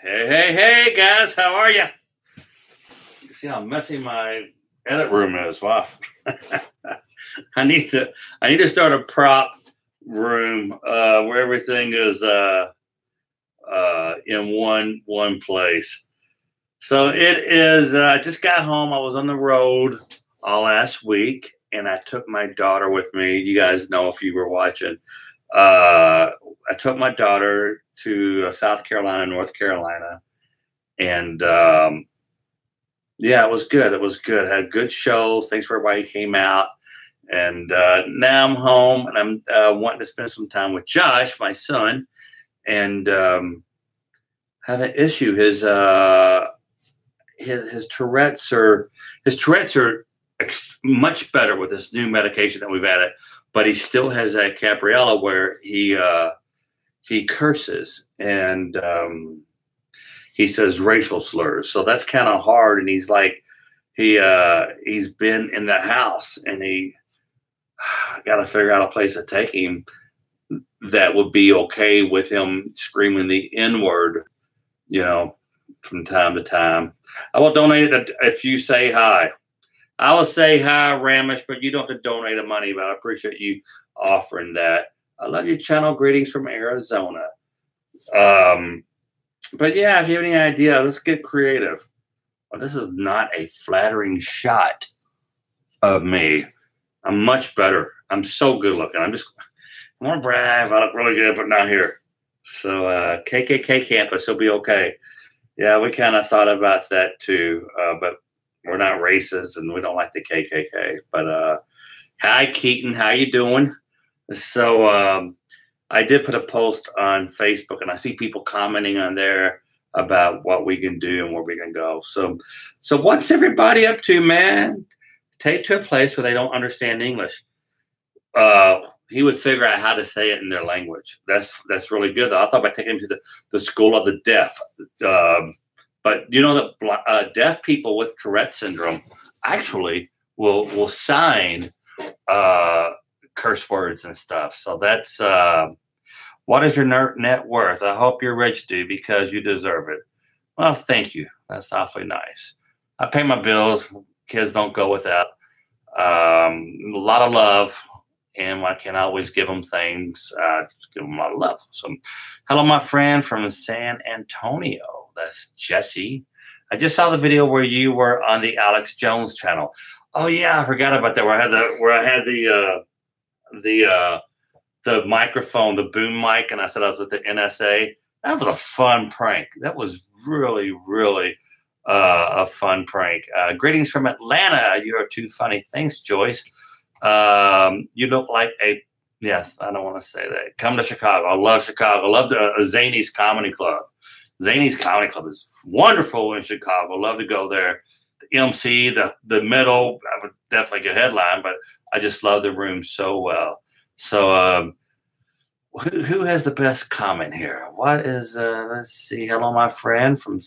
Hey, guys, how are you? You see how messy my edit room is. Wow. I need to start a prop room where everything is in one place. So it is. I just got home. I was on the road all last week, and I took my daughter with me. You guys know if you were watching. I took my daughter to South Carolina, North Carolina, and yeah, it was good. It was good. Had good shows. Thanks for everybody who came out. And now I'm home, and I'm wanting to spend some time with Josh, my son, and have an issue. His Tourette's are much better with this new medication that we've added, but he still has that capriella where he curses and he says racial slurs. So that's kind of hard. And he's like, he's been in the house, and he got to figure out a place to take him that would be okay with him screaming the N word, from time to time. I will donate it if you say hi. I will say hi, Ramesh, but you don't have to donate the money, but I appreciate you offering that. I love your channel. Greetings from Arizona. But yeah, if you have any idea, let's get creative. Well, this is not a flattering shot of me. I'm much better. I'm so good looking. I want to brag. I look really good, but not here. So KKK campus will be okay. Yeah, we kind of thought about that too, but we're not racist and we don't like the KKK. But hi, Keaton. How you doing? So I did put a post on Facebook, and I see people commenting on there about what we can do and where we can go. So what's everybody up to, man? Take to a place where they don't understand English. He would figure out how to say it in their language. That's really good. I thought about taking him to the school of the deaf. But that deaf people with Tourette syndrome actually will sign curse words and stuff. So that's what is your net worth? I hope you're rich, dude, because you deserve it. Well, thank you. That's awfully nice. I pay my bills. Kids don't go without. A lot of love, and I can always give them things. Just give them a lot of love. So, hello, my friend from San Antonio. That's Jesse. I just saw the video where you were on the Alex Jones channel. Oh yeah, I forgot about that. Where I had the microphone, the boom mic, and I said I was with the NSA. That was a fun prank. That was really, really a fun prank. Greetings from Atlanta. You are too funny. Thanks, Joyce. You look like yes, I don't want to say that. Come to Chicago. I love Chicago. I love the Zany's Comedy Club. Zany's Comedy Club is wonderful in Chicago. Love to go there. The MC, the middle, I would definitely get headline, but I just love the room so well. So who has the best comment here? What is let's see. Hello, my friend from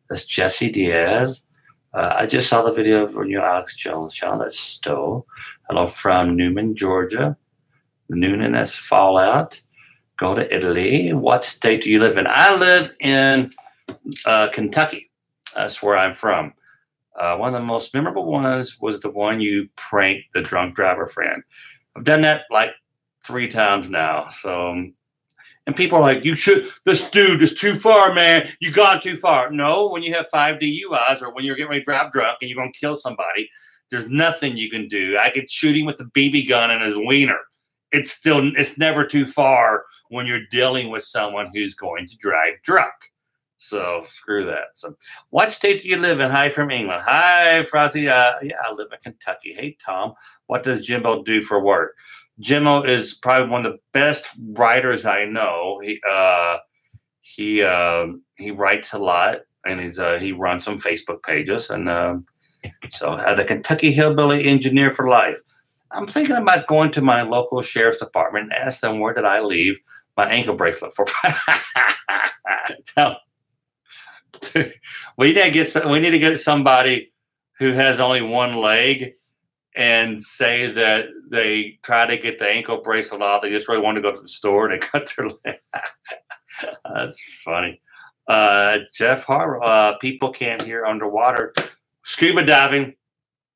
that's Jesse Diaz. I just saw the video from your Alex Jones channel. That's Stowe. Hello from Newman, Georgia. Noonan as Fallout. Go to Italy. What state do you live in? I live in Kentucky. That's where I'm from. One of the most memorable ones was the one you pranked the drunk driver friend. I've done that like 3 times now. So, and people are like, this dude is too far, man. You gone too far. No, when you have 5 DUIs or when you're getting ready to drive drunk and you're going to kill somebody, there's nothing you can do. I could shoot him with a BB gun in his wiener. It's never too far when you're dealing with someone who's going to drive drunk. So screw that. So what state do you live in? Hi from England. Hi, Frozzy. Yeah, I live in Kentucky. Hey, Tom. What does Jimbo do for work? Jimbo is probably one of the best writers I know. He writes a lot, and he runs some Facebook pages. And so the Kentucky Hillbilly Engineer for Life. I'm thinking about going to my local sheriff's department and ask them where did I leave my ankle bracelet for. We need to get somebody who has only one leg and say that they try to get the ankle bracelet off. They just really want to go to the store and they cut their leg. That's funny. Jeff Harbaugh, people can't hear underwater. Scuba diving.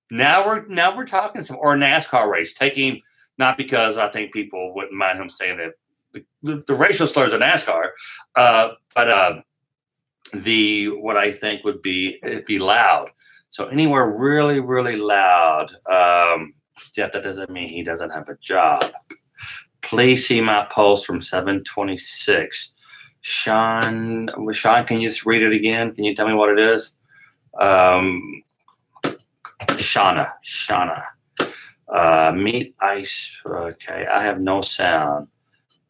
Now we're talking some, or NASCAR race. Taking, not because I think people wouldn't mind him saying that the racial slurs of NASCAR, but what I think would be, it'd be loud. So anywhere really, really loud. Jeff, that doesn't mean he doesn't have a job. Please see my post from 726. Sean, can you just read it again? Can you tell me what it is? Shauna. Meat ice. Okay, I have no sound.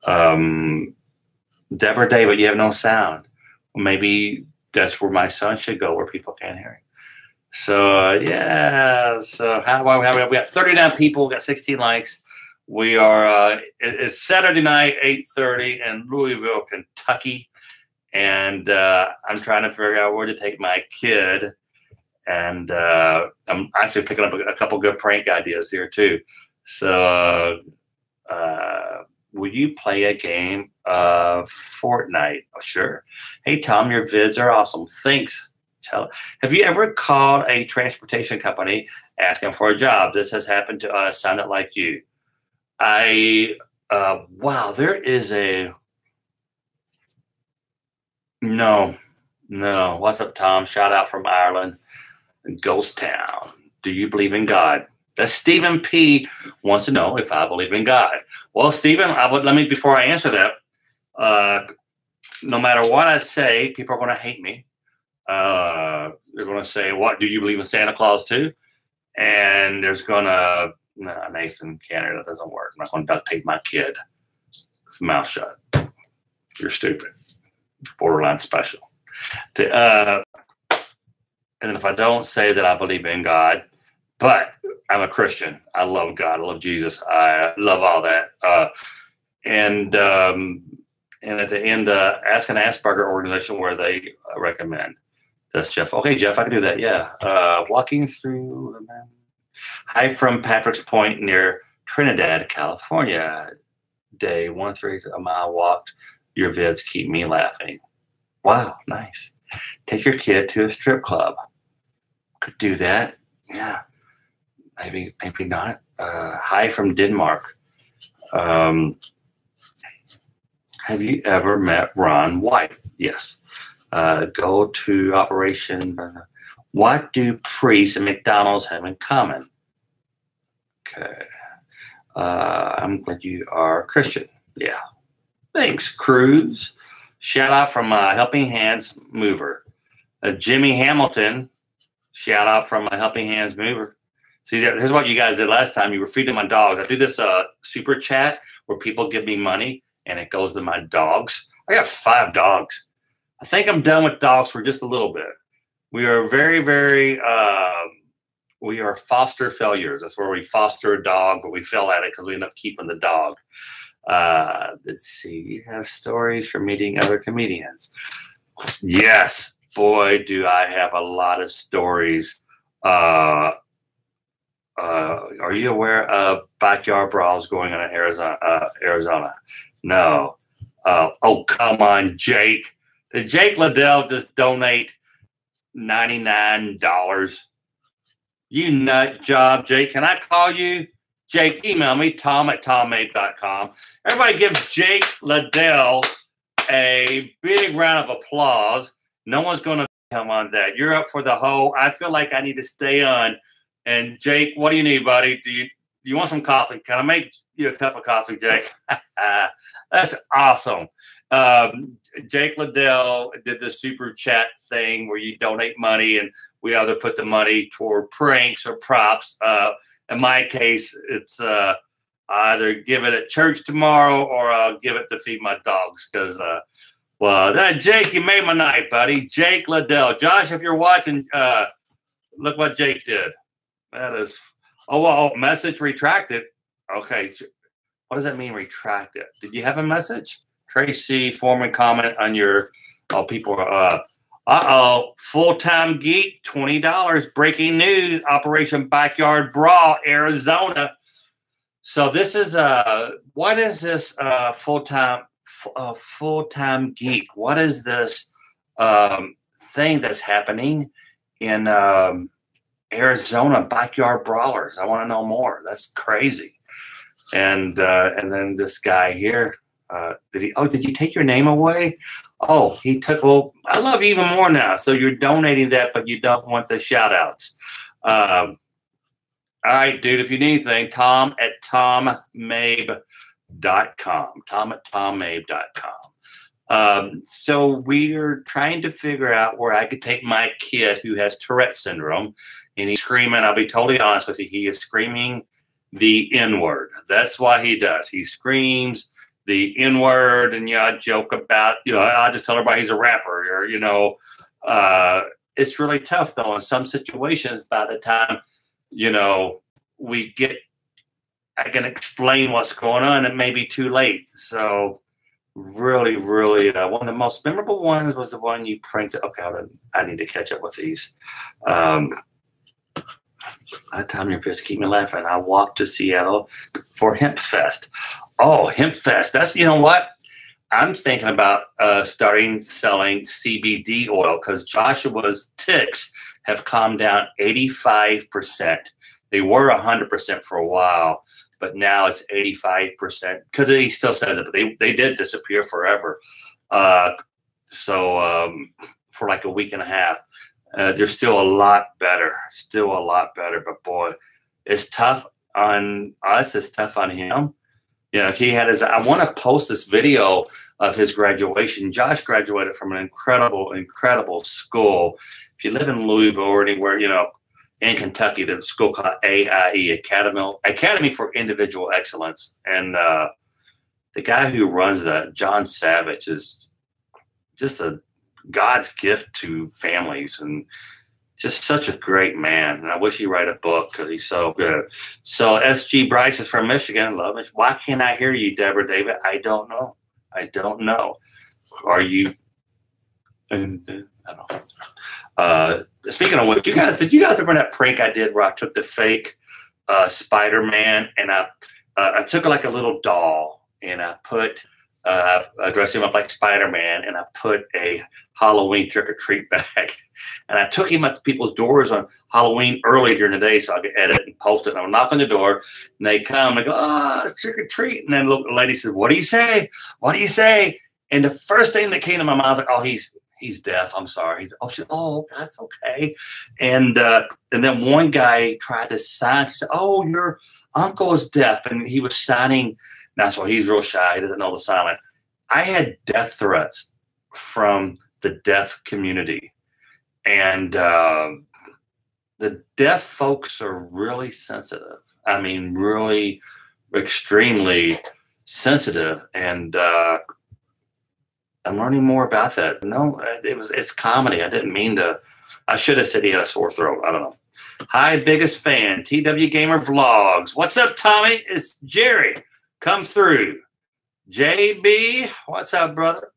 Deborah David, you have no sound. Maybe that's where my son should go, where people can't hear him. So yeah. So we got 39 people. We got 16 likes. We are. It's Saturday night, 8:30 in Louisville, Kentucky, and I'm trying to figure out where to take my kid. And I'm actually picking up a couple good prank ideas here too. So, will you play a game of Fortnite? Oh, sure. Hey Tom, your vids are awesome. Thanks. Have you ever called a transportation company asking for a job? This has happened to us. Sounded like you. Wow, there is a, no. What's up, Tom? Shout out from Ireland, Ghost Town. Do you believe in God? That's Stephen P. wants to know if I believe in God. Well, Stephen, before I answer that, no matter what I say, people are going to hate me. They're going to say, what, do you believe in Santa Claus too? And there's going to, no, Nathan Canada, that doesn't work. I'm not going to duct tape my kid. His mouth shut. You're stupid. Borderline special. And if I don't say that I believe in God, but I'm a Christian, I love God, I love Jesus, I love all that. And at the end, ask an Asperger organization where they recommend. That's Jeff. Okay, Jeff, I can do that. Yeah. Walking through. Hi from Patrick's Point near Trinidad, California. Day 1-3 a mile walked. Your vids keep me laughing. Wow, nice. Take your kid to a strip club. Could do that. Yeah. Maybe not. Hi from Denmark. Have you ever met Ron White? Yes. Go to Operation. What do priests and McDonald's have in common? Okay. I'm glad you are Christian. Yeah. Thanks, Cruz. Shout out from Helping Hands Mover. Jimmy Hamilton. Shout out from Helping Hands Mover. See, here's what you guys did last time. You were feeding my dogs. I do this super chat where people give me money and it goes to my dogs. I got 5 dogs. I think I'm done with dogs for just a little bit. We are very, very, we are foster failures. That's where we foster a dog, but we fail at it because we end up keeping the dog. Let's see. You have stories from meeting other comedians. Yes, boy, do I have a lot of stories. Are you aware of backyard brawls going on in Arizona? No. Oh, come on, Jake. Did Jake Liddell just donate $99? You nut job, Jake. Can I call you? Jake, email me, tom@tommabe.com. Everybody give Jake Liddell a big round of applause. No one's going to come on that. You're up for the whole. I feel like I need to stay on. And Jake, what do you need, buddy? Do you want some coffee? Can I make you a cup of coffee, Jake? That's awesome. Jake Liddell did the super chat thing where you donate money and we either put the money toward pranks or props. In my case, it's either give it at church tomorrow or I'll give it to feed my dogs because, Jake, you made my night, buddy. Jake Liddell. Josh, if you're watching, look what Jake did. That is, message retracted. Okay. What does that mean, retracted? Did you have a message? Tracy, Foreman, comment on your, people are, full-time geek, $20. Breaking news, Operation Backyard Brawl, Arizona. So this is, what is this full-time a full-time geek. What is this thing that's happening in Arizona, backyard brawlers? I want to know more. That's crazy. And then this guy here, did you take your name away? Oh, he took, well, I love you even more now. So you're donating that, but you don't want the shout outs. All right, dude, if you need anything, Tom at tommabe.com. Tom at tommabe.com. So we're trying to figure out where I could take my kid who has Tourette syndrome, and he's screaming. I'll be totally honest with you. He is screaming the N-word. That's what he does. He screams the N-word, and I joke about, I just tell everybody he's a rapper, or, it's really tough though in some situations. By the time, I can explain what's going on, it may be too late. So really, really, one of the most memorable ones was the one you pranked. Okay, I need to catch up with these. Tom, your fist keep me laughing. I walked to Seattle for Hemp Fest. Oh, Hemp Fest. That's, what? I'm thinking about starting selling CBD oil because Joshua's ticks have calmed down 85%. They were 100% for a while, but now it's 85% because he still says it, but they did disappear forever. So for like a week and a half. They're still a lot better, but boy, it's tough on us. It's tough on him. He had I want to post this video of his graduation. Josh graduated from an incredible school. If you live in Louisville or anywhere, in Kentucky, there's a school called AIE, Academy for Individual Excellence. And the guy who runs that, John Savage, is just God's gift to families and just such a great man. And I wish he'd write a book because he's so good. So SG Bryce is from Michigan. Love it. Why can't I hear you, Deborah David? I don't know. Are you? I don't know. Speaking of which, did you guys remember that prank I did where I took the fake Spider-Man and I took like a little doll and I put I dressed him up like Spider-Man and I put a Halloween trick-or-treat bag and I took him up to people's doors on Halloween early during the day so I could edit and post it. And I would knock on the door and they come and they go, oh, it's trick-or-treat. And then the lady says, what do you say? What do you say? And the first thing that came to my mind was like, oh, he's deaf. I'm sorry. That's okay. And then one guy tried to sign. He said, oh, your uncle is deaf. And he was signing. Now, so he's real shy. He doesn't know the silent. I had death threats from the deaf community. And the deaf folks are really sensitive. I mean, really extremely sensitive. And I'm learning more about that. No, it's comedy. I didn't mean to. I should have said he had a sore throat. I don't know. Hi, biggest fan, TW Gamer Vlogs. What's up, Tommy? It's Jerry. Come through. JB, what's up, brother?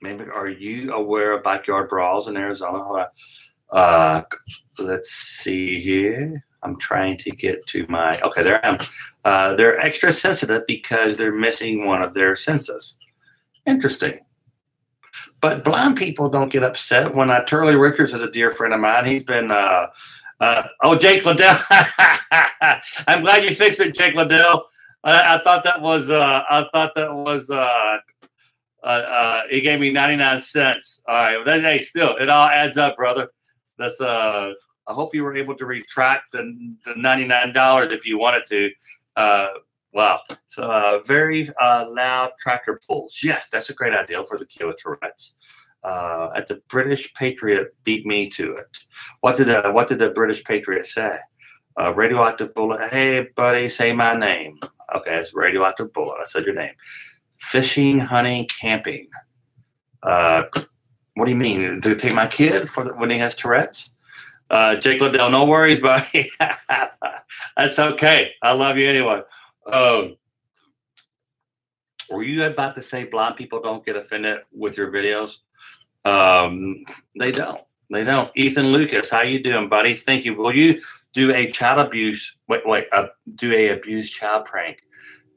Maybe are you aware of backyard brawls in Arizona? Let's see here. I'm trying to get to my, okay, there I am. They're extra sensitive because they're missing one of their senses. Interesting. But blind people don't get upset. When Turley Richards is a dear friend of mine, he's been, Jake Liddell. I'm glad you fixed it, Jake Liddell. I thought that was, he gave me 99 cents. All right. Well, hey, still, it all adds up, brother. That's, I hope you were able to retract the $99 if you wanted to. Wow. So very loud tractor pulls. Yes, that's a great idea for the kid with Tourette's. At the British Patriot beat me to it. What did the British Patriot say? Radioactive bullet. Hey, buddy, say my name. Okay, it's radioactive bullet. I said your name. Fishing, hunting, camping. What do you mean? To take my kid when he has Tourette's? Jake Liddell, no worries, buddy. That's okay. I love you anyway. Were you about to say blind people don't get offended with your videos? They don't. They don't. Ethan Lucas, how you doing, buddy? Thank you. Will you do a child abuse? Do a abused child prank?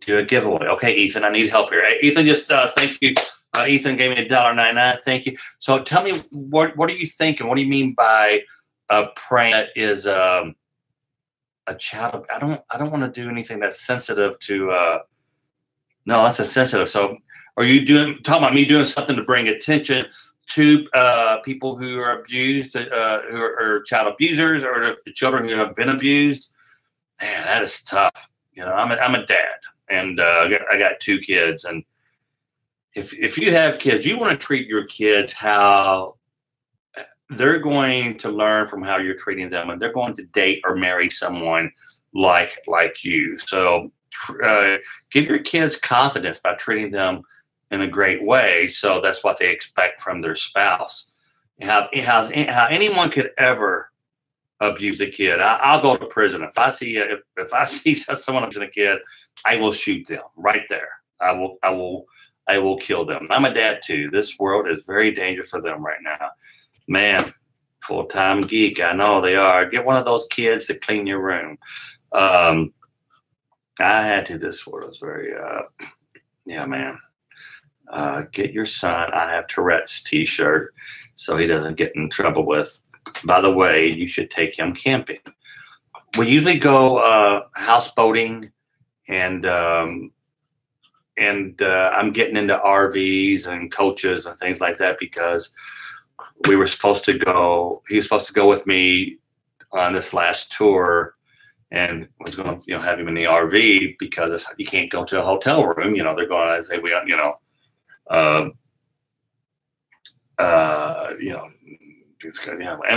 Do a giveaway. Okay, Ethan, I need help here. Hey, Ethan, just thank you. Ethan gave me $1.99. Thank you. So tell me, what are you thinking? What do you mean by a prank that is a child? I don't want to do anything that's sensitive to. No, that's a sensitive. So are you talking about me doing something to bring attention to people who are abused, who are child abusers, or the children who have been abused? Man, that is tough. You know, I'm a dad, and I got 2 kids, and if you have kids, you want to treat your kids how they're going to learn from how you're treating them, and they're going to date or marry someone like you. So give your kids confidence by treating them in a great way. So that's what they expect from their spouse. How anyone could ever abuse a kid. I'll go to prison. If I see someone abusing a kid, I will shoot them right there. I will kill them. I'm a dad too. This world is very dangerous for them right now. Man, full-time geek. I know they are. Get one of those kids to clean your room. I had to. This world is very, yeah, man. Get your son. I have Tourette's T-shirt, so he doesn't get in trouble with. By the way, you should take him camping. We usually go houseboating, and I'm getting into RVs and coaches and things like that because we were supposed to go. He was supposed to go with me on this last tour, and was going to have him in the RV because you can't go to a hotel room. They're going to say it's good. Yeah, I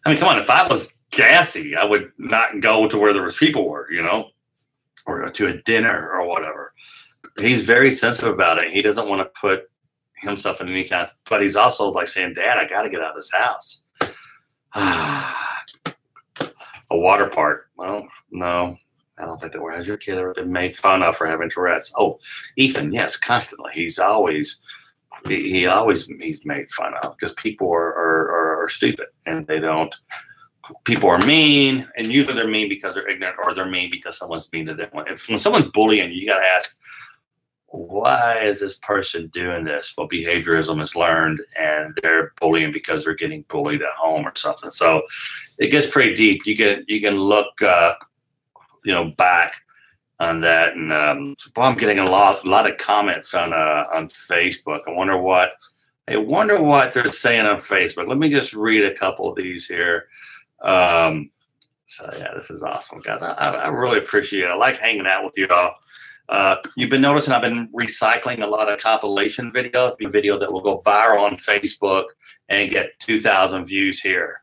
mean, come on. If I was gassy, I would not go to where there was people were, or to a dinner or whatever. He's very sensitive about it. He doesn't want to put himself in any kind of, but he's also like saying, Dad, I got to get out of this house. A water park. Well, no, I don't think that has your kid ever been made fun of for having Tourette's. Oh, Ethan, yes, constantly. He's made fun of because people are stupid and they don't. People are mean, and usually they're mean because they're ignorant, or they're mean because someone's mean to them. When someone's bullying you, got to ask, why is this person doing this? Well, behaviorism is learned, and they're bullying because they're getting bullied at home or something. So it gets pretty deep. You can look, back on that, and I'm getting a lot of comments on Facebook. I wonder what they're saying on Facebook. Let me just read a couple of these here. So yeah, this is awesome, guys. I really appreciate it. I like hanging out with you all. You've been noticing I've been recycling a lot of compilation videos, a video that will go viral on Facebook and get 2,000 views here.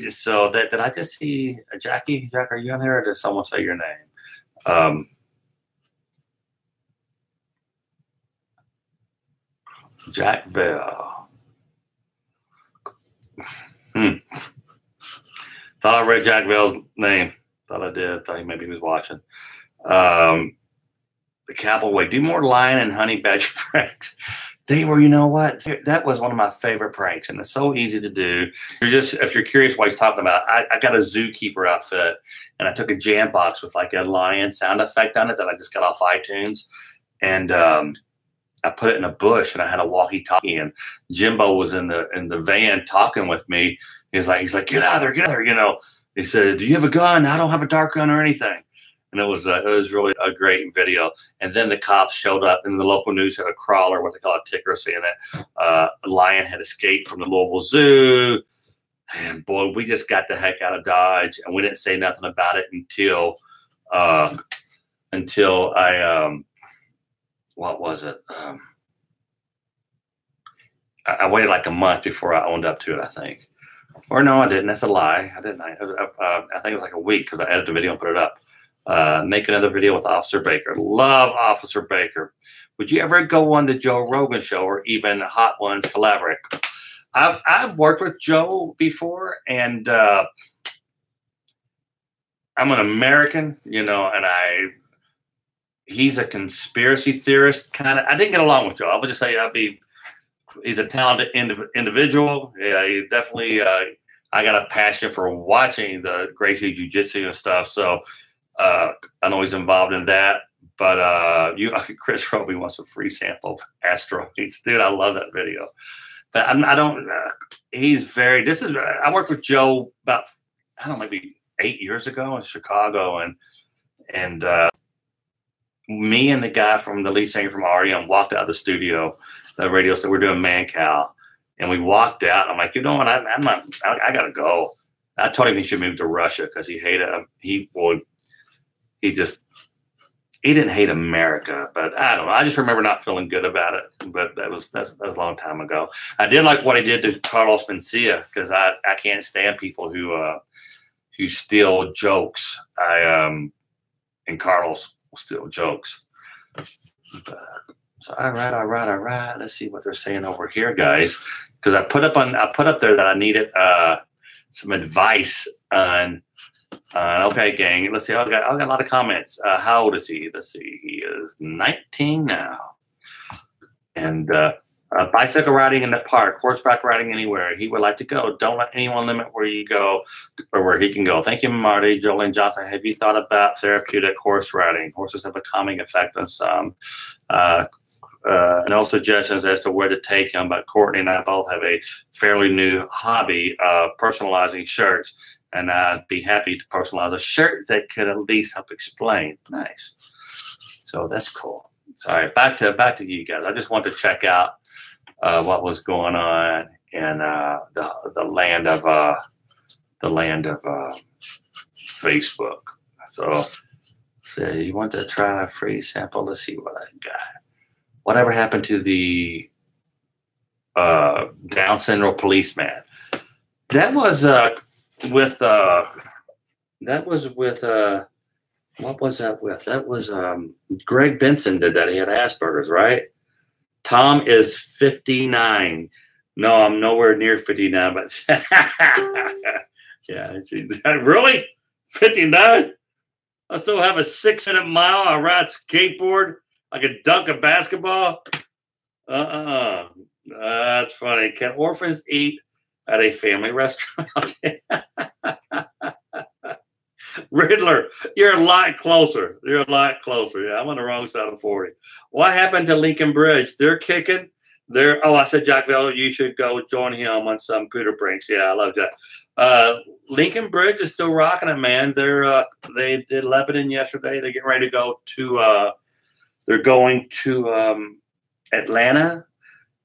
So did I just see Jackie? Jack, are you in here, or did someone say your name? Jack Bell. Thought I read Jack Bell's name. Thought I did. Thought maybe he was watching. The Cowboy, do more lion and honey badger pranks. They were, you know what? That was one of my favorite pranks, and it's so easy to do. If you're curious what he's talking about, I got a zookeeper outfit, and I took a jam box with like a lion sound effect on it that I just got off iTunes, and I put it in a bush, and I had a walkie-talkie, and Jimbo was in the van talking with me. He's like, get out of there, get out of there, He said, do you have a gun? I don't have a dart gun or anything. And it was really a great video. And then the cops showed up, and the local news had a crawler, what they call a ticker, saying that a lion had escaped from the Louisville Zoo. And boy, we just got the heck out of Dodge, and we didn't say nothing about it until I what was it? I waited like a month before I owned up to it, I think. Or no, I didn't. That's a lie. I didn't. I think it was like a week because I edited the video and put it up. Make another video with Officer Baker. Love Officer Baker. Would you ever go on the Joe Rogan show or even Hot Ones collaborate? I've worked with Joe before, and I'm an American, and he's a conspiracy theorist kind of. I didn't get along with Joe. I would just say he's a talented individual. Yeah, he definitely. I got a passion for watching the Gracie Jiu-Jitsu and stuff. So I know he's involved in that. But Chris Roby wants a free sample of Asteroids. Dude, I love that video. But I don't, he's very, I worked with Joe about, I don't know, maybe 8 years ago in Chicago. And me and the guy from the lead singer from REM walked out of the studio. The radio said, we're doing Man Cow. And we walked out. I'm like, you know what? I got to go. I told him he should move to Russia because he hated him. He didn't hate America, but I don't know. I just remember not feeling good about it. But that was a long time ago. I did like what he did to Carlos Mencia because I can't stand people who steal jokes. And Carlos will steal jokes. So all right. Let's see what they're saying over here, guys. Because I put up there that I needed some advice on. Okay, gang. Let's see. I got a lot of comments. How old is he? Let's see. He is 19 now. And bicycle riding in the park, horseback riding anywhere he would like to go. Don't let anyone limit where you go or where he can go. Thank you, Marty. Jolene Johnson. Have you thought about therapeutic horse riding? Horses have a calming effect on some. No suggestions as to where to take him, but Courtney and I both have a fairly new hobby of personalizing shirts. And I'd be happy to personalize a shirt that could at least help explain. Nice. So that's cool. Sorry, back to you guys. I just want to check out what was going on in the land of Facebook. So you want to try a free sample? Let's see what I got. Whatever happened to the Down syndrome policeman? That was with what was that with? That was Greg Benson did that. He had Asperger's, right? Tom is 59. No, I'm nowhere near 59, but yeah, really? 59? I still have a 6-minute mile. I ride skateboard. I can dunk a basketball. That's funny. Can orphans eat at a family restaurant? Riddler, you're a lot closer. You're a lot closer. Yeah, I'm on the wrong side of 40. What happened to Lincoln Bridge? They're kicking. I said, Jackville, you should go join him on some pooter pranks. Yeah, I love that. Lincoln Bridge is still rocking it, man. They did Lebanon yesterday. They're getting ready to go to they're going to Atlanta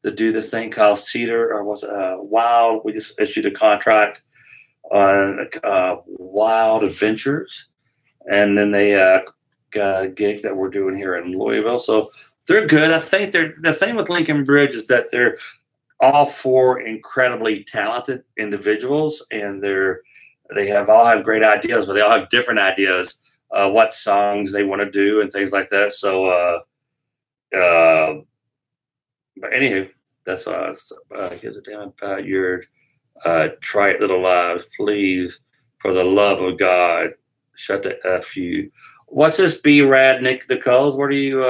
to do this thing called Cedar, or was it Wild? We just issued a contract on Wild Adventures, and then they got a gig that we're doing here in Louisville. So they're good. I think the thing with Lincoln Bridge is that they're all four incredibly talented individuals, and they all have great ideas, but they all have different ideas. What songs they want to do and things like that. So, but anywho, that's why I give a damn about your trite little lives. Please, for the love of God, shut the F you. What's this B-Rad Nick Nichols? Where do you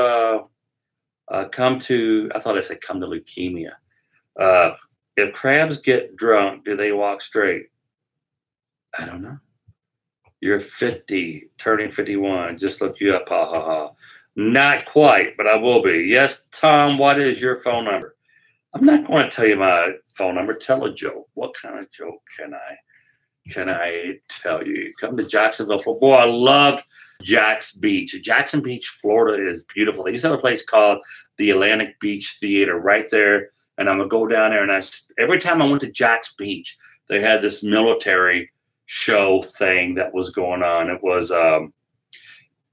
come to? I thought I said come to leukemia. If crabs get drunk, do they walk straight? I don't know. You're 50, turning 51. Just looked you up. Ha, ha, ha. Not quite, but I will be. Yes, Tom, what is your phone number? I'm not going to tell you my phone number. Tell a joke. What kind of joke can I tell you? Come to Jacksonville. Boy, I loved Jack's Beach. Jackson Beach, Florida is beautiful. They used to have a place called the Atlantic Beach Theater right there. And I'm going to go down there. And every time I went to Jack's Beach, they had this military show thing that was going on. It was I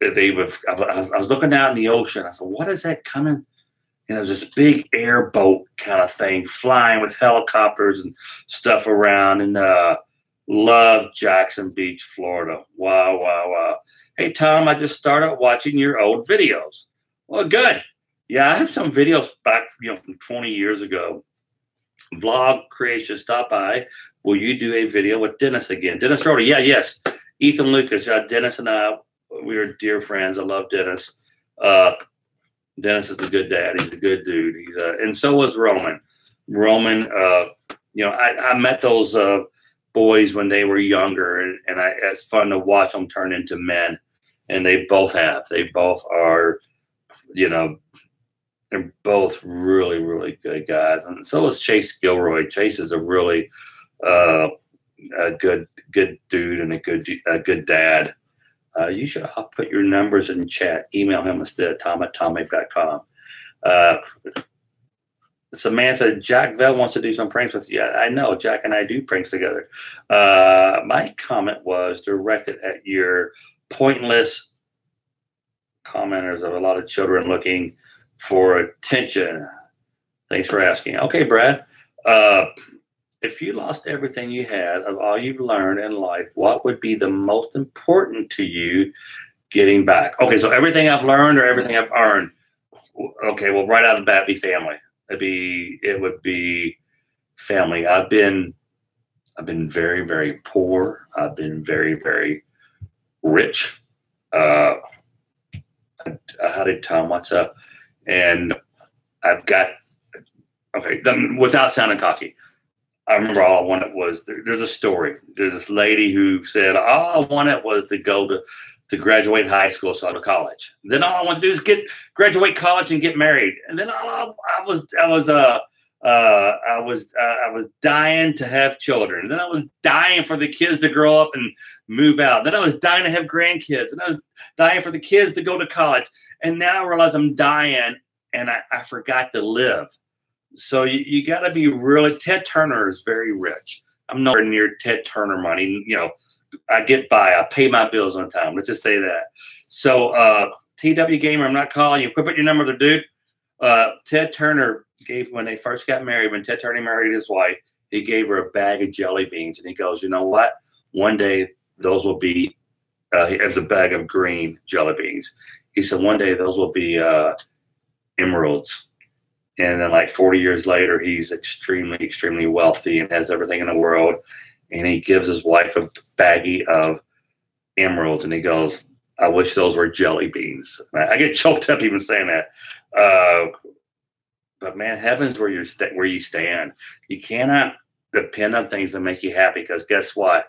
was looking out in the ocean. I said, what is that coming? And it was this big airboat kind of thing flying with helicopters and stuff around. And love Jackson Beach, Florida. Wow. Hey, Tom, I just started watching your old videos. Well, good. Yeah, I have some videos back from 20 years ago. Vlog creation, stop by. Will you do a video with Dennis again? Dennis Rhoda, yes. Ethan Lucas, Dennis and I, we are dear friends. I love Dennis. Dennis is a good dad. He's a good dude. And so was Roman. I met those boys when they were younger, and it's fun to watch them turn into men. and they both have. They both are, you know, they're both really, really good guys, and so is Chase Gilroy. Chase is a really a good dude and a good dad. You should I'll put your numbers in chat. Email him instead, tom@tommabe.com. Samantha, Jack Bell wants to do some pranks with you. I know Jack and I do pranks together. My comment was directed at your pointless commenters of a lot of children looking for attention. Thanks for asking. Okay, Brad. If you lost everything you had of all you've learned in life, what would be the most important to you getting back? Okay, so everything I've learned or everything I've earned. Okay, well, right out of the bat, be family. It would be family. I've been very, very poor. I've been very, very rich. Howdy, Tom, what's up? And I've got, okay, without sounding cocky, I remember all I wanted was, there's a story. There's this lady who said, all I wanted was to go to graduate high school, so I go to college. Then all I want to do is graduate college and get married. And then I was dying to have children. And then I was dying for the kids to grow up and move out. Then I was dying to have grandkids. And I was dying for the kids to go to college. And now I realize I'm dying and I forgot to live. So you got to be really, Ted Turner is very rich. I'm nowhere near Ted Turner money. You know, I get by. I pay my bills on time. Let's just say that. So TW Gamer, I'm not calling you. Quit putting your number to dude. Ted Turner gave, when they first got married, when Ted Turner married his wife, he gave her a bag of jelly beans. And he goes, you know what? One day those will be, it's a bag of green jelly beans. He said, one day those will be emeralds. And then like 40 years later, he's extremely, extremely wealthy and has everything in the world. And he gives his wife a baggie of emeralds. And he goes, I wish those were jelly beans. I get choked up even saying that. But man, heaven's where you stand. You cannot depend on things that make you happy, because guess what?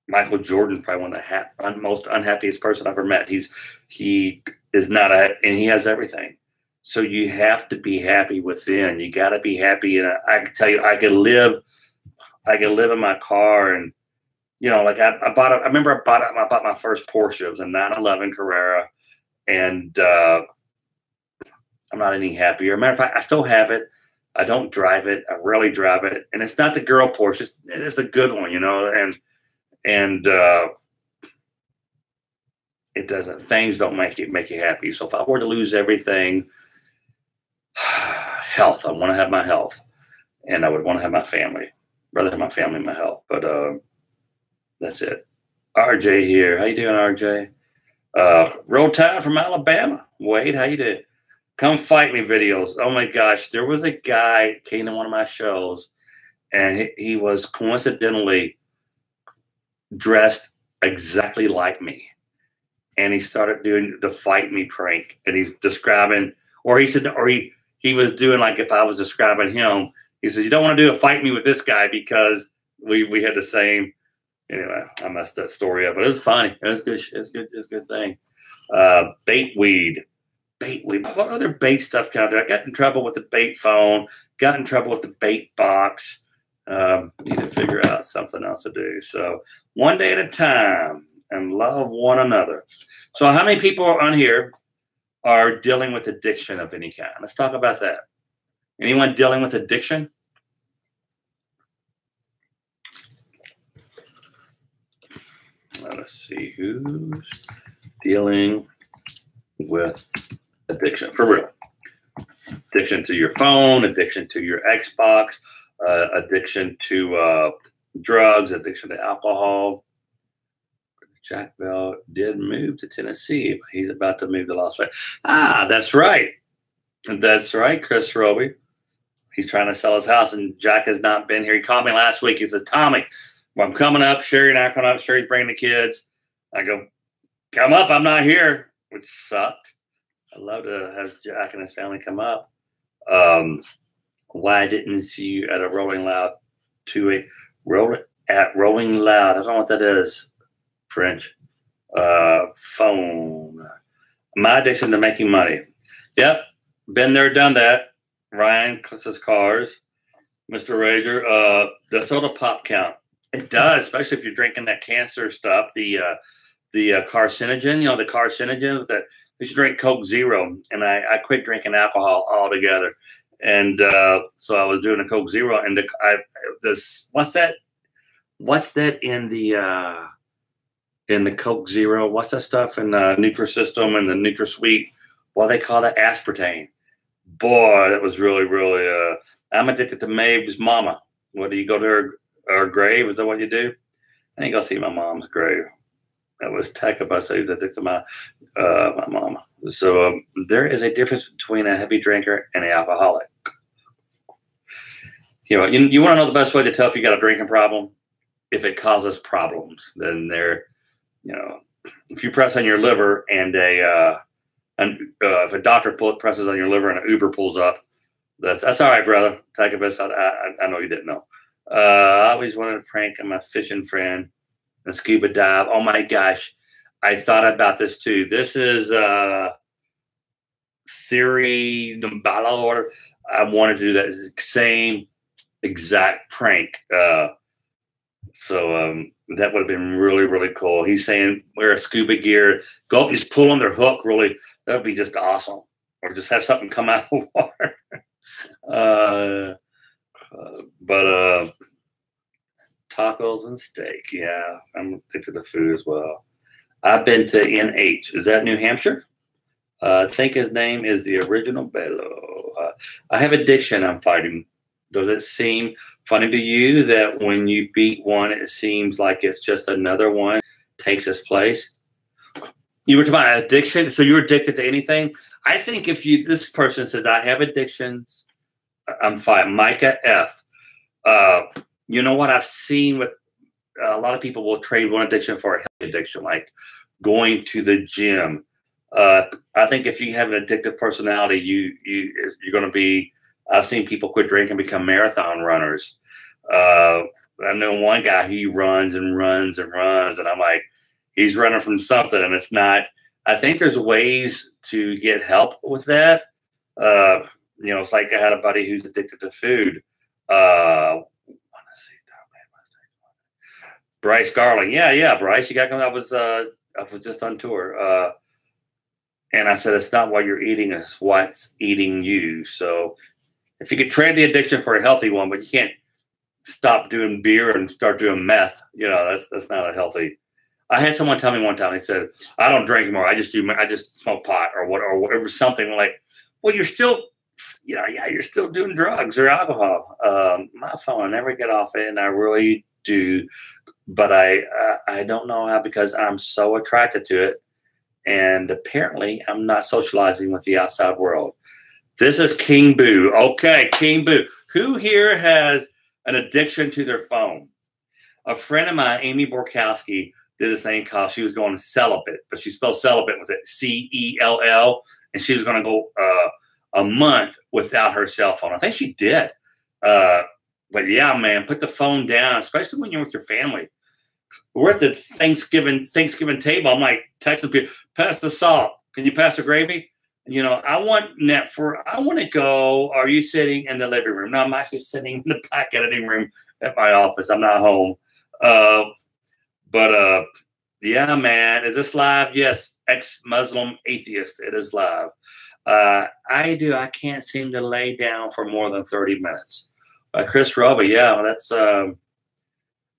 Michael Jordan, probably one of the most unhappiest person I've ever met. He is not and he has everything. So you have to be happy within. You got to be happy. And I can tell you, I could live in my car, and you know, like I remember I bought my first Porsche. It was a 911 Carrera, and I'm not any happier. Matter of fact, I still have it. I don't drive it. I rarely drive it, and it's not the girl Porsche. It's a good one, you know, and it doesn't. Things don't make you happy. So if I were to lose everything, health. I want to have my health, and I would want to have my family. Rather have my family and my health. But that's it. RJ here. How you doing, RJ? Roll Tide from Alabama. Wade, how you doing? Come fight me videos. Oh my gosh, there was a guy came to one of my shows, and he was coincidentally dressed exactly like me. And he started doing the fight me prank, and he's describing, or he said, or he was doing like if I was describing him. He said, you don't want to do a fight me with this guy because we had the same. Anyway, I messed that story up, but it was funny. It was good. It's good. It's a good thing. Bait weed. What other bait stuff can I do? I got in trouble with the bait phone. Got in trouble with the bait box. Need to figure out something else to do. So one day at a time, and love one another. So how many people on here are dealing with addiction of any kind? Let's talk about that. Anyone dealing with addiction? Let's see who's dealing with addiction for real. Addiction to your phone, addiction to your Xbox, addiction to drugs, addiction to alcohol. Jack Bell did move to Tennessee, but he's about to move to Las Vegas. Ah, that's right. That's right, Chris Roby. He's trying to sell his house, and Jack has not been here. He called me last week. He says, Tommy, I'm coming up. Sherry and I are coming up. Sherry's bringing the kids. I go, come up. I'm not here, which sucked. I'd love to have Jack and his family come up. Why I didn't see you at a Rolling Loud Rolling Loud. I don't know what that is. French. Phone. My addiction to making money. Yep. Been there, done that. Ryan says cars. Mr. Rager. The soda pop count. It does, especially if you're drinking that cancer stuff. The carcinogen, you know, the carcinogen that you should drink Coke Zero. And I quit drinking alcohol altogether. And so I was doing a Coke Zero, and what's that in the Coke Zero? What's that stuff in the Nutrisystem and the NutraSweet? What do they call that? Aspartame. Boy, that was really, really. I'm addicted to Mabe's mama. What do you go to her grave? Is that what you do? I ain't go see my mom's grave. That was Takaba says addicted to my mama. So there is a difference between a heavy drinker and an alcoholic. You know, you want to know the best way to tell if you got a drinking problem? If it causes problems, then you know, if you press on your liver and if a doctor presses on your liver and an Uber pulls up, that's all right, brother. Takaba, I know you didn't know. I always wanted to prank on my fishing friend and scuba dive. Oh my gosh, I thought about this too. This is theory, or I wanted to do that same exact prank. So that would have been really, really cool. He's saying wear a scuba gear, go up and just pull on their hook. Really, that would be just awesome. Or just have something come out of the water. But tacos and steak. Yeah, I'm addicted to food as well. I've been to NH. Is that New Hampshire? I think his name is the original Bello. I have addiction I'm fighting. Does it seem funny to you that when you beat one, it seems like it's just another one takes its place? You were talking about addiction. So you're addicted to anything? I think if this person says, I have addictions, I'm fine. Micah F. You know what I've seen with a lot of people will trade one addiction for a healthy addiction, like going to the gym. I think if you have an addictive personality, you're going to be. I've seen people quit drinking and become marathon runners. I know one guy, he runs and runs and runs, and I'm like, he's running from something, and it's not. I think there's ways to get help with that. You know, it's like I had a buddy who's addicted to food. Bryce Garling. Yeah, Bryce, you got to come. I was just on tour. And I said, it's not what you're eating, it's what's eating you. So if you could trade the addiction for a healthy one, but you can't stop doing beer and start doing meth, you know, that's not a healthy. I had someone tell me one time, he said, I don't drink anymore. I just smoke pot or whatever, something like, well, you're still, you're still doing drugs or alcohol. My phone, I never get off it, and I really do. But I don't know how, because I'm so attracted to it. And apparently I'm not socializing with the outside world. This is King Boo. Okay, King Boo. Who here has an addiction to their phone? A friend of mine, Amy Borkowski, did this thing called, she was going celibate, but she spelled celibate with it, C-E-L-L, and she was going to go a month without her cell phone. I think she did. But yeah, man, put the phone down, especially when you're with your family. We're at the Thanksgiving table. I'm like texting people, pass the salt. Can you pass the gravy? You know, I want to go. Are you sitting in the living room? No, I'm actually sitting in the back editing room at my office. I'm not home. But yeah, man, is this live? Yes, ex-Muslim atheist. It is live. I can't seem to lay down for more than 30 minutes. Chris Roby, yeah, that's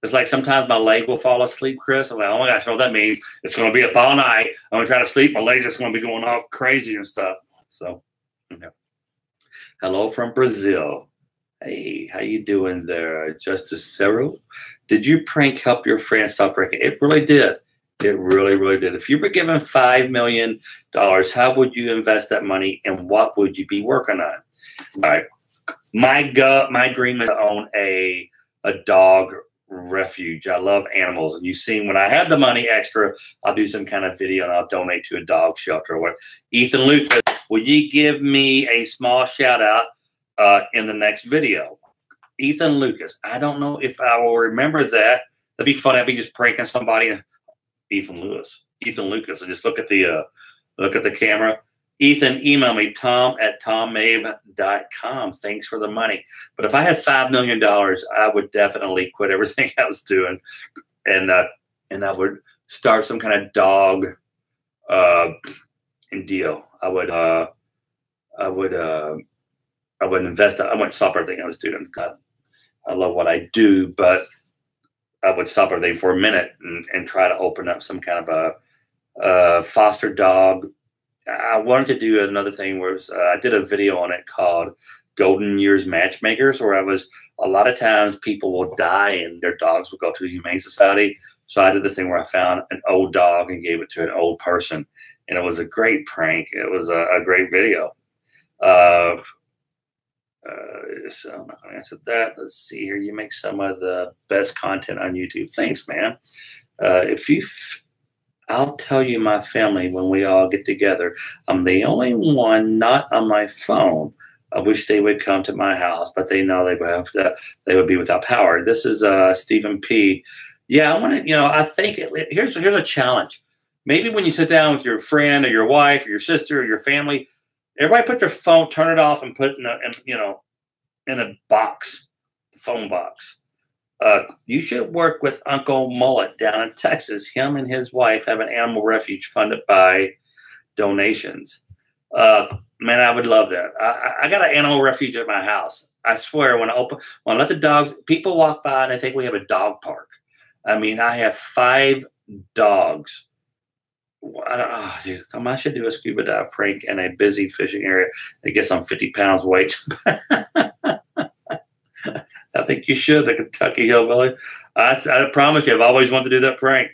it's like sometimes my leg will fall asleep, Chris. I'm like, oh my gosh, I know what that means. It's going to be up all night. I'm going to try to sleep. My leg's just going to be going all crazy and stuff. So, yeah. Hello from Brazil. Hey, how you doing there, Justice Cero? Did you prank help your friend stop drinking? It really did. It really, really did. If you were given $5 million, how would you invest that money, and what would you be working on? All right. My dream is to own a dog refuge. I love animals, and you've seen when I have the money extra, I'll do some kind of video and I'll donate to a dog shelter or whatever. Ethan Lucas, will you give me a small shout out in the next video? Ethan Lucas, I don't know if I will remember that. That'd be funny. I'd be just pranking somebody and Ethan Lucas. And just look at the camera. Ethan, email me, tom@tommabe.com. Thanks for the money. But if I had $5 million, I would definitely quit everything I was doing, and I would start some kind of dog deal. I would invest. I wouldn't stop everything I was doing. I love what I do, but I would stop everything for a minute and try to open up some kind of a foster dog. I wanted to do another thing where I did a video on it called Golden Years Matchmakers, where a lot of times people will die and their dogs will go to the Humane Society. So I did this thing where I found an old dog and gave it to an old person. And it was a great prank. It was a great video. So I'm not going to answer that. Let's see here. You make some of the best content on YouTube. Thanks, man. I'll tell you my family when we all get together. I'm the only one not on my phone. I wish they would come to my house, but they know they would be without power. This is Stephen P. Yeah, I want to, I think here's a challenge. Maybe when you sit down with your friend or your wife or your sister or your family, everybody put their phone, turn it off, and put it in a box, the phone box. You should work with Uncle Mullet down in Texas. Him and his wife have an animal refuge funded by donations. Man, I would love that. I got an animal refuge at my house. I swear, when I let the dogs, people walk by and they think we have a dog park. I mean, I have 5 dogs. I should do a scuba dive prank in a busy fishing area. I guess I'm 50 pounds weight. I think you should, the Kentucky Hillbilly. I promise you, I've always wanted to do that prank.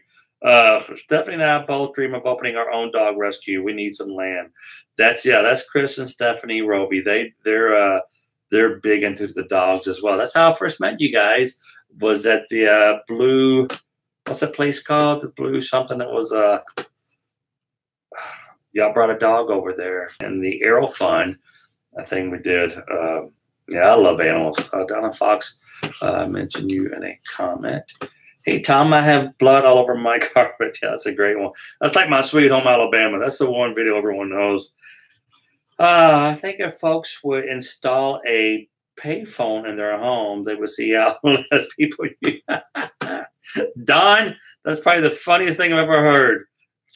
Stephanie and I both dream of opening our own dog rescue. We need some land. That's Chris and Stephanie Roby. They're big into the dogs as well. That's how I first met you guys. Was at the Blue, what's that place called? The Blue something that was y'all brought a dog over there, and the Arrow Fund, I think we did. Yeah, I love animals. Donna Fox mentioned you in a comment. Hey, Tom, I have blood all over my carpet. Yeah, that's a great one. That's like my Sweet Home Alabama. That's the one video everyone knows. I think if folks would install a payphone in their home, they would see how less people use. Don, that's probably the funniest thing I've ever heard.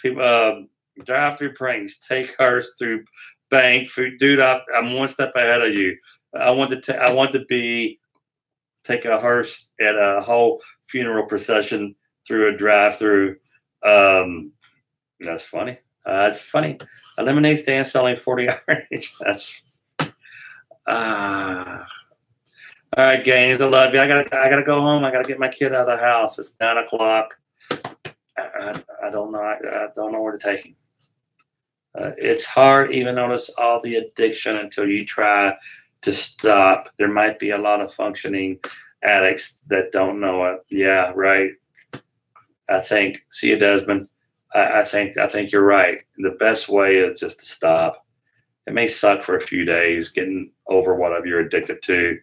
People drive through pranks, take cars through bank food. Dude, I'm one step ahead of you. I want to take a hearse at a whole funeral procession through a drive-through. That's funny. That's funny. A lemonade stand selling 40 orange. That's all right, gangs. I love you. I gotta go home. I gotta get my kid out of the house. It's 9 o'clock. I don't know. I don't know where to take him. It's hard even notice all the addiction until you try to stop. There might be a lot of functioning addicts that don't know it. Yeah, right. See you, Desmond. I think you're right. The best way is just to stop. It may suck for a few days getting over whatever you're addicted to.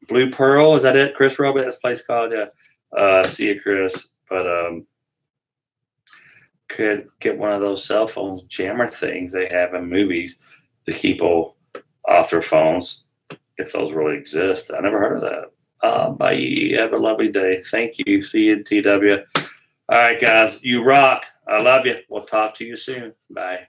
Blue Pearl, is that it? Chris Robert, that's place called. Yeah. See you, Chris. But could get one of those cell phone jammer things they have in movies to keep people off their phones, if those really exist. I never heard of that. Bye. Have a lovely day. Thank you. See you, TW. All right, guys. You rock. I love you. We'll talk to you soon. Bye.